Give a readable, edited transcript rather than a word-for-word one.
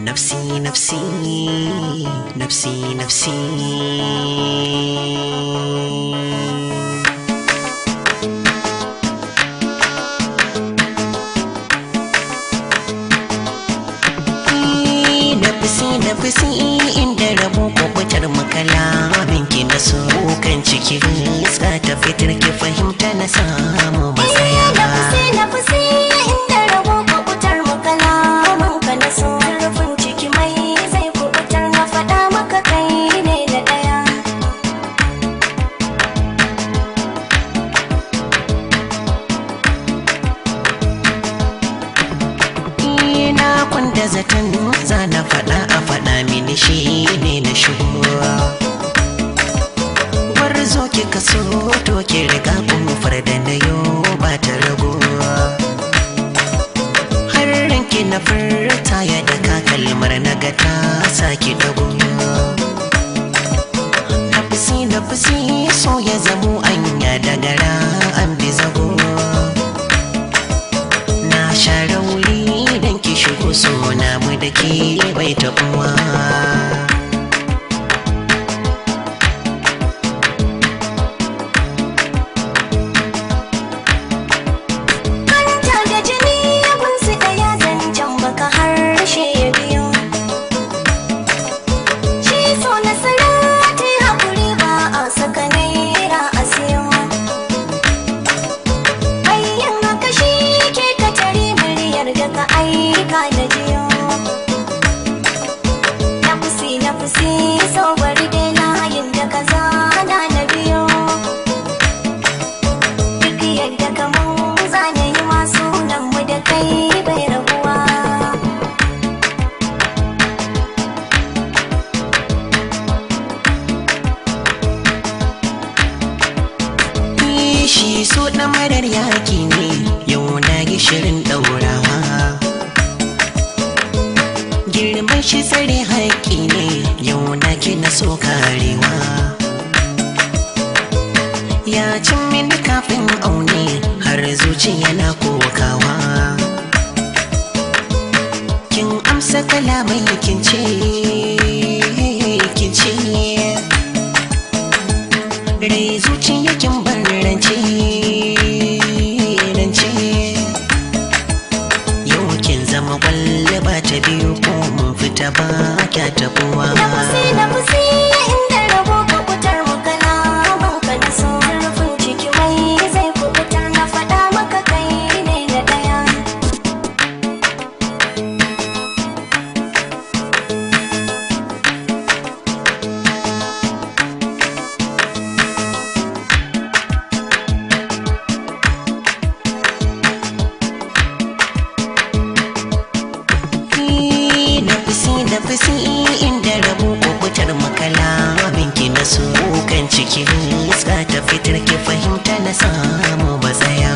نفسي نفسي نفسي نفسي nafsi inda rabu ko kwatar makala minki na so kan cikin iska ta fitar ki fahimta na samu masaya nafsi inda rabu ko kwatar makala minka na so rufin ciki mai zai kubutar na faɗa maka kai ne da ɗaya ina kwanda zaton za na faɗa a faɗa mini shi ne na shuwa warzo ki kaso to ki riga kofar da na yo ba ta rago har ranki na furta ya daka kalmar na ga ta saki dago nafsi so ya zamo anya da gara an bi zago na share wuri dan ki shigo so na mu da ke bai taɓuwa shi so na marar yaki ne yau na gishirin ɗaurawa girman shi tsare haƙi ne yau na kina so karewa ya cin mini kafin aune har zuciya na kokawa kin amsa kalamai kin ce rai zuciya kin bar rance yau kin zama kwallaba ta biyu ko mun fita ba kya tabuwa nafsi inda rabo ko kutar makala banka na so rufin ciki mai zai kubutar na faɗa maka kai ne da ɗaya nafsi inda rabu ko kutar makala binki na so kan cikin iska ta fitar ki fahimta na samu bazaya